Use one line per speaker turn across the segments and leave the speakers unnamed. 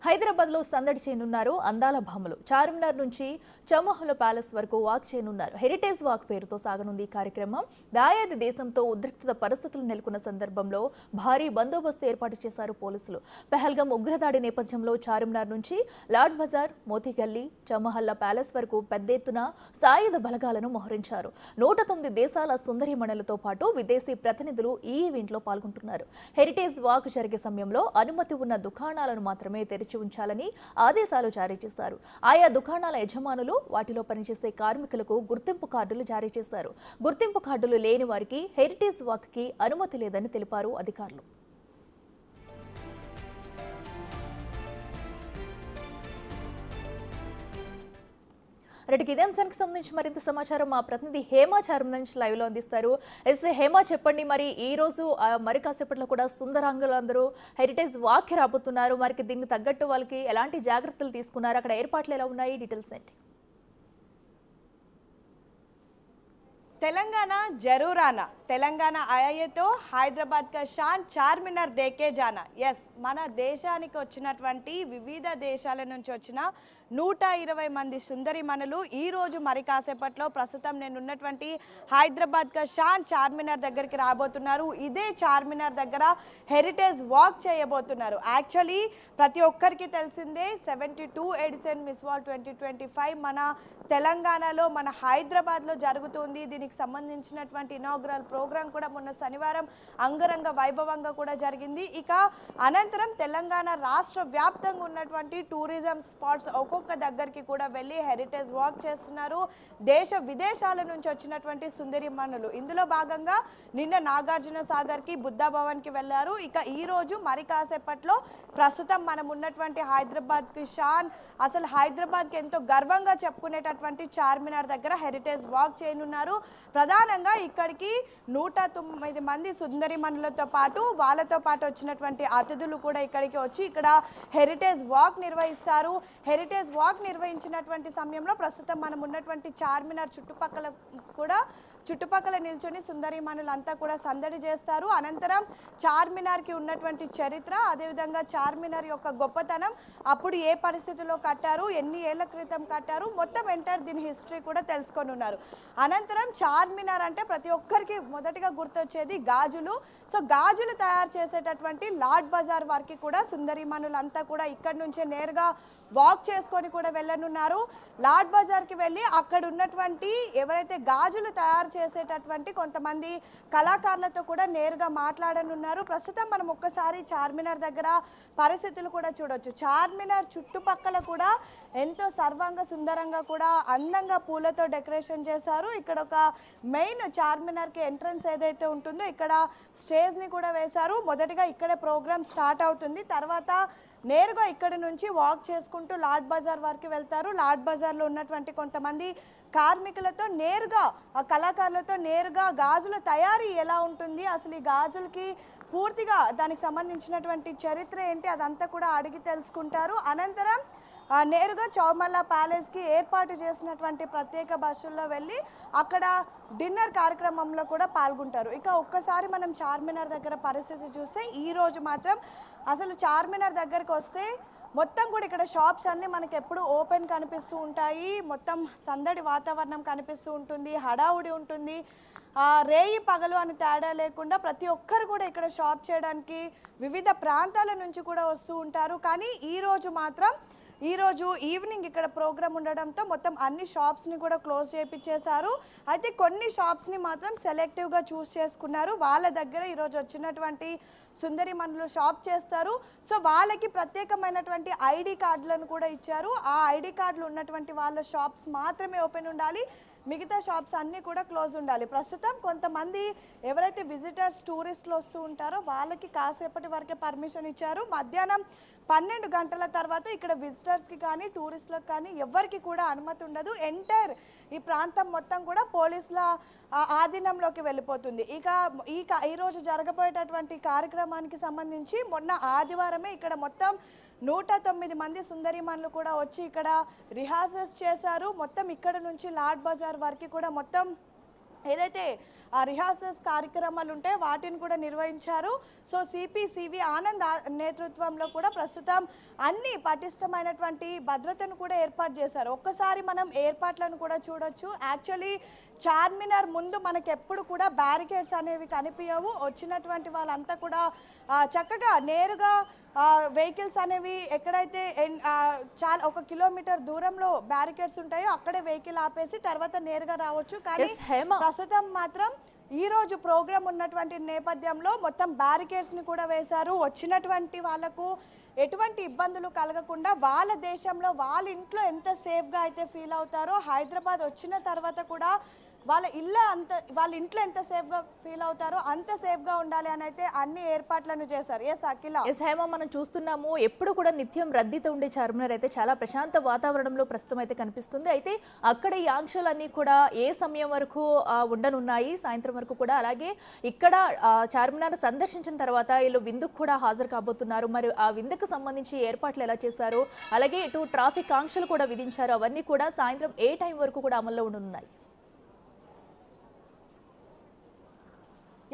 హైదరాబాద్ లో సందడి చేయనున్నారు అందాల భామలు. చార్మినార్ నుంచి చౌమహల్ ప్యాలెస్ వరకు వాక్ చేయనున్నారు. హెరిటేజ్ వాక్ పేరుతో సాగనుంది ఈ కార్యక్రమం. దాయాది దేశంతో ఉద్రిక్తత పరిస్థితులు నెలకొన్న సందర్భంలో భారీ బందోబస్తు ఏర్పాటు చేశారు పోలీసులు. పెహల్గాం ఉగ్రదాడి నేపథ్యంలో చార్మినార్ నుంచి లాడ్ బజార్, మోతీగల్లీ, చౌమహల్లా ప్యాలెస్ వరకు పెద్ద ఎత్తున సాయుధ బలగాలను మోహరించారు. 109 దేశాల సుందరీమణులతో పాటు విదేశీ ప్రతినిధులు ఈ ఈవెంట్లో పాల్గొంటున్నారు. హెరిటేజ్ వాక్ జరిగే సమయంలో అనుమతి ఉన్న దుకాణాలను మాత్రమే తెరిచి ఉంచాలని ఆదేశాలు జారీ చేశారు. ఆయా దుకాణాల యజమానులు వాటిలో పనిచేసే కార్మికులకు గుర్తింపు కార్డులు జారీ చేశారు. గుర్తింపు కార్డులు లేని వారికి హెరిటేజ్ వాక్ కి అనుమతి లేదని తెలిపారు అధికారులు. ఇదే అంశానికి సంబంధించి మరింత సమాచారం మా ప్రతినిధి హేమ చార్మినార్ నుంచి లైవ్ లో అందిస్తారు. హేమ, చెప్పండి, మరి ఈ రోజు మరి కాసేపట్లో కూడా సుందరాంగులందరూ హెరిటేజ్ వాక్ రాబోతున్నారు. మరి దీన్ని తగ్గట్టు వాళ్ళకి ఎలాంటి జాగ్రత్తలు తీసుకున్నారు, అక్కడ ఏర్పాట్లు ఎలా ఉన్నాయి, డీటెయిల్స్ ఏంటి?
तेलंगाना जरूर आना, तेलंगाना आया तो హైదరాబాద్ का शान చార్మినార్ देके जाना. ఎస్, మన దేశానికి వచ్చినటువంటి వివిధ దేశాల నుంచి వచ్చిన 120 మంది సుందరిమణులు ఈ రోజు మరి కాసేపట్లో ప్రస్తుతం నేను ఉన్నటువంటి హైదరాబాద్ కా షాన్ చార్మినార్ దగ్గరికి రాబోతున్నారు. ఇదే చార్మినార్ దగ్గర హెరిటేజ్ వాక్ చేయబోతున్నారు. యాక్చువల్లీ ప్రతి ఒక్కరికి తెలిసిందే 72 ఎడిషన్ మిస్ వరల్డ్ 2025 మన తెలంగాణలో మన హైదరాబాద్లో జరుగుతుంది. దీనికి సంబంధించినటువంటి ఇనాగ్రల్ ప్రోగ్రాం కూడా మొన్న శనివారం అంగరంగ వైభవంగా కూడా జరిగింది. ఇక అనంతరం తెలంగాణ రాష్ట్ర వ్యాప్తంగా ఉన్నటువంటి టూరిజం స్పాట్స్ ఒక్కొక్క దగ్గరికి కూడా వెళ్ళి హెరిటేజ్ వాక్ చేస్తున్నారు దేశ విదేశాల నుంచి వచ్చినటువంటి సుందరిమణులు. ఇందులో భాగంగా నిన్న నాగార్జున సాగర్ కి, బుద్ధ భవన్ కి వెళ్ళారు. ఇక ఈ రోజు మరి కాసేపట్లో ప్రస్తుతం మనం ఉన్నటువంటి హైదరాబాద్ కి షాన్, అసలు హైదరాబాద్ కి ఎంతో గర్వంగా చెప్పుకునేటటువంటి చార్మినార్ దగ్గర హెరిటేజ్ వాక్ చేయనున్నారు. ప్రధానంగా ఇక్కడికి 109 మంది సుందరిమణులతో పాటు వాళ్ళతో పాటు వచ్చినటువంటి అతిథులు కూడా ఇక్కడికి వచ్చి ఇక్కడ హెరిటేజ్ వాక్ నిర్వహిస్తారు. హెరిటేజ్ వాక్ నిర్వహించినటువంటి సమయంలో ప్రస్తుతం మనం ఉన్నటువంటి చార్మినార్ చుట్టుపక్కల నిల్చొని సుందరిమణులంతా కూడా సందడి చేస్తారు. అనంతరం చార్మినార్కి ఉన్నటువంటి చరిత్ర, అదేవిధంగా చార్మినార్ యొక్క గొప్పతనం, అప్పుడు ఏ పరిస్థితుల్లో కట్టారు, ఎన్ని ఏళ్ల క్రితం కట్టారు, మొత్తం ఎంటైర్ దీని హిస్టరీ కూడా తెలుసుకొని ఉన్నారు. అనంతరం చార్మినార్ అంటే ప్రతి ఒక్కరికి మొదటిగా గుర్తొచ్చేది గాజులు. సో గాజులు తయారు చేసేటటువంటి లాడ్ బజార్ వారికి కూడా సుందరిమణులంతా కూడా ఇక్కడి నుంచే నేరుగా వాక్ చేసుకొని కూడా వెళ్ళనున్నారు. లాడ్ బజార్కి వెళ్ళి అక్కడ ఉన్నటువంటి ఎవరైతే గాజులు తయారు చేసేటటువంటి కొంతమంది కళాకారులతో కూడా నేరుగా మాట్లాడనున్నారు. ప్రస్తుతం మనం ఒక్కసారి చార్మినార్ దగ్గర పరిస్థితులు కూడా చూడొచ్చు. చార్మినార్ చుట్టుపక్కల కూడా ఎంతో సర్వాంగ సుందరంగా కూడా అందంగా పూలతో డెకరేషన్ చేశారు. ఇక్కడ ఒక మెయిన్ చార్మినార్కి ఎంట్రన్స్ ఏదైతే ఉంటుందో ఇక్కడ స్టేజ్ని కూడా వేశారు. మొదటిగా ఇక్కడే ప్రోగ్రామ్ స్టార్ట్ అవుతుంది. తర్వాత నేరుగా ఇక్కడి నుంచి వాక్ చేసుకుంటూ లాడ్ బజార్ వరకు వెళ్తారు. లాడ్ బజార్లో ఉన్నటువంటి కొంతమంది కార్మికులతో నేరుగా, ఆ కళాకారులతో నేరుగా గాజుల తయారీ ఎలా ఉంటుంది, అసలు ఈ గాజులకి పూర్తిగా దానికి సంబంధించినటువంటి చరిత్ర ఏంటి, అదంతా కూడా అడిగి తెలుసుకుంటారు. అనంతరం నేరుగా చౌమల్లా ప్యాలెస్కి ఏర్పాటు చేసినటువంటి ప్రత్యేక బస్సుల్లో వెళ్ళి అక్కడ డిన్నర్ కార్యక్రమంలో కూడా పాల్గొంటారు. ఇక ఒక్కసారి మనం చార్మినార్ దగ్గర పరిస్థితి చూస్తే ఈరోజు మాత్రం అసలు చార్మినార్ దగ్గరికి వస్తే మొత్తం కూడా ఇక్కడ షాప్స్ అన్నీ మనకి ఎప్పుడు ఓపెన్ కనిపిస్తూ ఉంటాయి. మొత్తం సందడి వాతావరణం కనిపిస్తూ ఉంటుంది, హడావుడి ఉంటుంది. రేయి పగలు అని తేడా లేకుండా ప్రతి ఒక్కరు కూడా ఇక్కడ షాప్ చేయడానికి వివిధ ప్రాంతాల నుంచి కూడా వస్తూ ఉంటారు. కానీ ఈరోజు ఈవినింగ్ ఇక్కడ ప్రోగ్రామ్ ఉండడంతో మొత్తం అన్ని షాప్స్ని కూడా క్లోజ్ చేయించేశారు. అయితే కొన్ని షాప్స్ని మాత్రం సెలెక్టివ్గా చూస్ చేసుకున్నారు. వాళ్ళ దగ్గర ఈరోజు వచ్చినటువంటి సుందరిమణులు షాప్ చేస్తారు. సో వాళ్ళకి ప్రత్యేకమైనటువంటి ఐడి కార్డులను కూడా ఇచ్చారు. ఆ ఐడి కార్డులు ఉన్నటువంటి వాళ్ళ షాప్స్ మాత్రమే ఓపెన్ ఉండాలి, మిగతా షాప్స్ అన్నీ కూడా క్లోజ్ ఉండాలి. ప్రస్తుతం కొంతమంది ఎవరైతే విజిటర్స్, టూరిస్టులు వస్తూ ఉంటారో వాళ్ళకి కాసేపటి వరకే పర్మిషన్ ఇచ్చారు. మధ్యాహ్నం 12 గంటల తర్వాత ఇక్కడ విజిటర్స్కి కానీ టూరిస్టులకు కానీ ఎవరికి కూడా అనుమతి ఉండదు. ఎంటైర్ ఈ ప్రాంతం మొత్తం కూడా పోలీసుల ఆధీనంలోకి వెళ్ళిపోతుంది. ఇక ఈరోజు జరగబోయేటటువంటి కార్యక్రమానికి సంబంధించి మొన్న ఆదివారమే ఇక్కడ మొత్తం 109 మంది సుందరిమణులు కూడా వచ్చి ఇక్కడ రిహార్సల్స్ చేశారు. మొత్తం ఇక్కడ నుంచి లాడ్ బజార్ వరకు కూడా మొత్తం ఏదైతే రిహార్సల్స్ కార్యక్రమాలు ఉంటాయో వాటిని కూడా నిర్వహించారు. సో సిపి ఆనంద్ నేతృత్వంలో కూడా ప్రస్తుతం అన్ని పటిష్టమైనటువంటి భద్రతను కూడా ఏర్పాటు చేశారు. ఒక్కసారి మనం ఏర్పాట్లను కూడా చూడొచ్చు. యాక్చువల్లీ చార్మినార్ ముందు మనకి ఎప్పుడు కూడా బ్యారికేడ్స్ అనేవి కనిపించవు. వచ్చినటువంటి వాళ్ళంతా కూడా చక్కగా నేరుగా వెహికల్స్ అనేవి ఎక్కడైతే చాలా 1 కిలోమీటర్ దూరంలో బ్యారికేడ్స్ ఉంటాయో అక్కడే వెహికల్ ఆపేసి తర్వాత నేరుగా రావచ్చు. కానీ ప్రస్తుతం మాత్రం ఈ రోజు ప్రోగ్రామ్ ఉన్నటువంటి నేపథ్యంలో మొత్తం బ్యారికేడ్స్ ని కూడా వేశారు. వచ్చినటువంటి వాళ్ళకు ఎటువంటి ఇబ్బందులు కలగకుండా వాళ్ళ దేశంలో వాళ్ళ ఇంట్లో ఎంత సేఫ్గా అయితే ఫీల్ అవుతారో హైదరాబాద్ వచ్చిన తర్వాత కూడా వాళ్ళ ఇంట్లో ఎంత సేఫ్గా ఫీల్ అవుతారో అంత సేఫ్గా ఉండాలి అని అయితే అన్ని ఏర్పాట్లను చేశారు. ఎస్ అఖిల,
ఎస్ హేమ, మనం చూస్తున్నాము ఎప్పుడు కూడా నిత్యం రద్దీతో ఉండే చార్మినార్ అయితే చాలా ప్రశాంత వాతావరణంలో ప్రస్తుతం అయితే కనిపిస్తుంది. అయితే అక్కడ ఈ ఆంక్షలన్నీ కూడా ఏ సమయం వరకు ఉండనున్నాయి, సాయంత్రం వరకు కూడా. అలాగే ఇక్కడ చార్మినార్ సందర్శించిన తర్వాత వీళ్ళు విందుకు కూడా హాజరు కాబోతున్నారు. మరి ఆ విందుకు సంబంధించి ఏర్పాట్లు ఎలా చేశారు, అలాగే ఇటు ట్రాఫిక్ ఆంక్షలు కూడా విధించారు. అవన్నీ కూడా సాయంత్రం ఏ టైం వరకు కూడా అమల్లో ఉండనున్నాయి?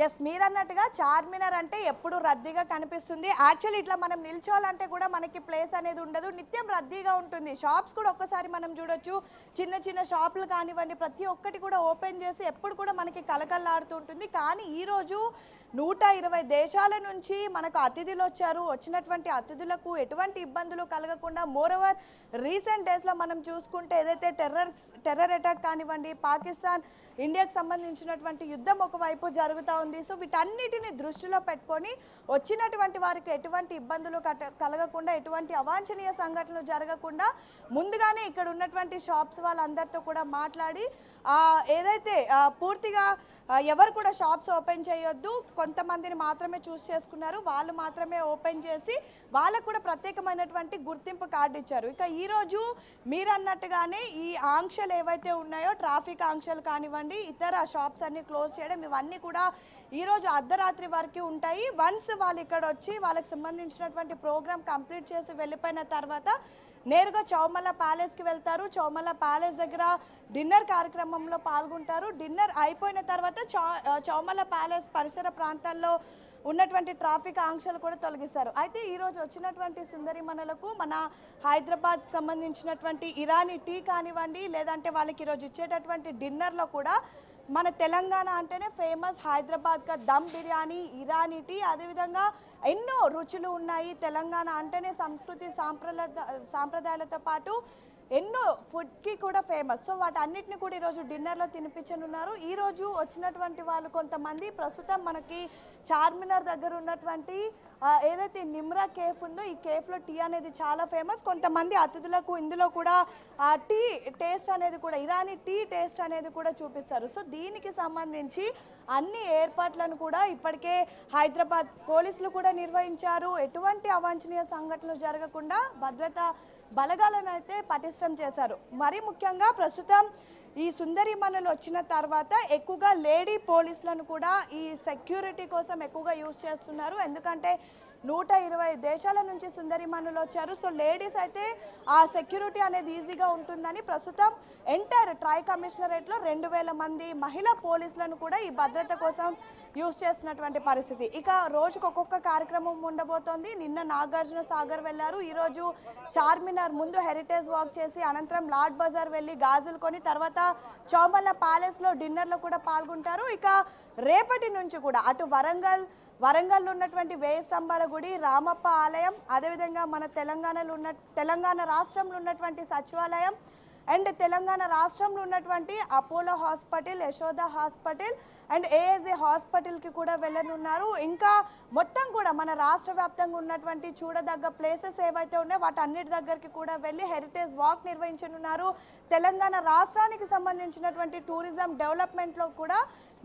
ఎస్, మీరన్నట్టుగా చార్మినార్ అంటే ఎప్పుడు రద్దీగా కనిపిస్తుంది. యాక్చువల్లీ ఇట్లా మనం నిల్చోవాలంటే కూడా మనకి ప్లేస్ అనేది ఉండదు, నిత్యం రద్దీగా ఉంటుంది. షాప్స్ కూడా ఒక్కసారి మనం చూడొచ్చు, చిన్న చిన్న షాపులు కానివ్వండి ప్రతి ఒక్కటి కూడా ఓపెన్ చేసి ఎప్పుడు కూడా మనకి కలకల్లాడుతూ ఉంటుంది. కానీ ఈరోజు 120 దేశాల నుంచి మనకు అతిథులు వచ్చారు. వచ్చినటువంటి అతిథులకు ఎటువంటి ఇబ్బందులు కలగకుండా, మోరోవర్ రీసెంట్ డేస్లో మనం చూసుకుంటే ఏదైతే టెర్రర్ అటాక్ కానివ్వండి, పాకిస్తాన్ ఇండియాకు సంబంధించినటువంటి యుద్ధం ఒకవైపు జరుగుతూ ఉంది. సో వీటన్నిటిని దృష్టిలో పెట్టుకొని వచ్చినటువంటి వారికి ఎటువంటి ఇబ్బందులు కలగకుండా, ఎటువంటి అవాంఛనీయ సంఘటనలు జరగకుండా ముందుగానే ఇక్కడ ఉన్నటువంటి షాప్స్ వాళ్ళందరితో కూడా మాట్లాడి ఏదైతే పూర్తిగా ఎవరు కూడా షాప్స్ ఓపెన్ చేయొద్దు, కొంతమందిని మాత్రమే చూస్ చేసుకున్నారు, వాళ్ళు మాత్రమే ఓపెన్ చేసి వాళ్ళకు కూడా ప్రత్యేకమైనటువంటి గుర్తింపు కార్డు ఇచ్చారు. ఇక ఈరోజు మీరు అన్నట్టుగానే ఈ ఆంక్షలు ఏవైతే ఉన్నాయో, ట్రాఫిక్ ఆంక్షలు కానివ్వండి, ఇతర షాప్స్ అన్ని క్లోజ్ చేయడం, ఇవన్నీ కూడా ఈరోజు అర్ధరాత్రి వరకు ఉంటాయి. వన్స్ వాళ్ళు ఇక్కడ వచ్చి వాళ్ళకి సంబంధించినటువంటి ప్రోగ్రామ్ కంప్లీట్ చేసి వెళ్ళిపోయిన తర్వాత నేరుగా చౌమల్ల ప్యాలెస్కి వెళ్తారు. చౌమల్ల ప్యాలెస్ దగ్గర డిన్నర్ కార్యక్రమంలో పాల్గొంటారు. డిన్నర్ అయిపోయిన తర్వాత చౌమల్ల ప్యాలెస్ పరిసర ప్రాంతాల్లో ఉన్నటువంటి ట్రాఫిక్ ఆంక్షలు కూడా తొలగిస్తారు. అయితే ఈరోజు వచ్చినటువంటి సుందరిమణులకు మన హైదరాబాద్కి సంబంధించినటువంటి ఇరానీ టీ కానివ్వండి, లేదంటే వాళ్ళకి ఈరోజు ఇచ్చేటటువంటి డిన్నర్లో కూడా మన తెలంగాణ అంటేనే ఫేమస్ హైదరాబాద్ కా దమ్ బిర్యానీ, ఇరానీ టీ, అదేవిధంగా ఎన్నో రుచులు ఉన్నాయి. తెలంగాణ అంటేనే సంస్కృతి సాంప్రదాయాలతో పాటు ఎన్నో ఫుడ్కి కూడా ఫేమస్. సో వాటన్నిటిని కూడా ఈరోజు డిన్నర్లో తినిపించనున్నారు. ఈరోజు వచ్చినటువంటి వాళ్ళు కొంతమంది ప్రస్తుతం మనకి చార్మినార్ దగ్గర ఉన్నటువంటి ఏదైతే నిమ్రా కేఫ్ ఉందో ఈ కేఫ్లో టీ అనేది చాలా ఫేమస్. కొంతమంది అతిథులకు ఇందులో కూడా టీ టేస్ట్ అనేది కూడా, ఇరానీ టీ టేస్ట్ అనేది కూడా చూపిస్తారు. సో దీనికి సంబంధించి అన్ని ఏర్పాట్లను కూడా ఇప్పటికే హైదరాబాద్ పోలీసులు కూడా నిర్వహించారు. ఎటువంటి అవాంఛనీయ సంఘటనలు జరగకుండా భద్రతా బలగాలను అయితే పటిష్టం చేశారు. మరీ ముఖ్యంగా ప్రస్తుతం ఈ సుందరిమణులు వచ్చిన తర్వాత ఎక్కువగా లేడీ పోలీసులను కూడా ఈ సెక్యూరిటీ కోసం ఎక్కువగా యూజ్ చేస్తున్నారు. ఎందుకంటే 120 దేశాల నుంచి సుందరిమణులు వచ్చారు. సో లేడీస్ అయితే ఆ సెక్యూరిటీ అనేది ఈజీగా ఉంటుందని ప్రస్తుతం ఎంటైర్ ట్రై కమిషనరేట్లో 2000 మంది మహిళా పోలీసులను కూడా ఈ భద్రత కోసం యూజ్ చేస్తున్నటువంటి పరిస్థితి. ఇక రోజుకు ఒక్కొక్క కార్యక్రమం ఉండబోతోంది. నిన్న నాగార్జున సాగర్ వెళ్ళారు, ఈరోజు చార్మినార్ ముందు హెరిటేజ్ వాక్ చేసి అనంతరం లాడ్ బజార్ వెళ్ళి గాజులు కొని తర్వాత చౌమల్ల ప్యాలెస్లో డిన్నర్లో కూడా పాల్గొంటారు. ఇక రేపటి నుంచి కూడా అటు వరంగల్లో ఉన్నటువంటి వేయి స్తంభాల గుడి, రామప్ప ఆలయం, అదేవిధంగా మన తెలంగాణ రాష్ట్రంలో ఉన్నటువంటి సచివాలయం అండ్ తెలంగాణ రాష్ట్రంలో ఉన్నటువంటి Apollo hospital, Yashoda hospital and ASA హాస్పిటల్కి కూడా వెళ్ళనున్నారు. ఇంకా మొత్తం కూడా మన రాష్ట్ర వ్యాప్తంగా ఉన్నటువంటి చూడదగ్గ ప్లేసెస్ ఏవైతే ఉన్నాయో వాటన్నిటి దగ్గరికి కూడా వెళ్ళి హెరిటేజ్ వాక్ నిర్వహించనున్నారు. తెలంగాణ రాష్ట్రానికి సంబంధించినటువంటి టూరిజం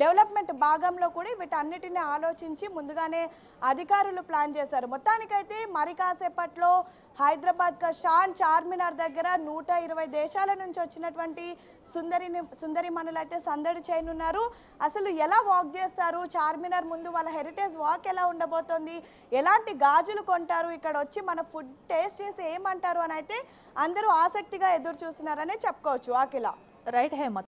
డెవలప్మెంట్ భాగంలో కూడా వీటన్నిటిని ఆలోచించి ముందుగానే అధికారులు ప్లాన్ చేశారు. మొత్తానికైతే మరి కాసేపట్లో హైదరాబాద్ కా షాన్ చార్మినార్ దగ్గర 120 దేశాల నుంచి వచ్చినటువంటి సుందరిమణులు అయితే సందడి చేయనున్నారు. అసలు ఎలా వాక్ చేస్తారు, చార్మినార్ ముందు వాళ్ళ హెరిటేజ్ వాక్ ఎలా ఉండబోతోంది, ఎలాంటి గాజులు కొంటారు, ఇక్కడ వచ్చి మన ఫుడ్ టేస్ట్ చేసి ఏమంటారు అని అయితే అందరూ ఆసక్తిగా ఎదురు చూస్తున్నారనే చెప్పుకోవచ్చు. అఖిల,
రైట్ హేమ.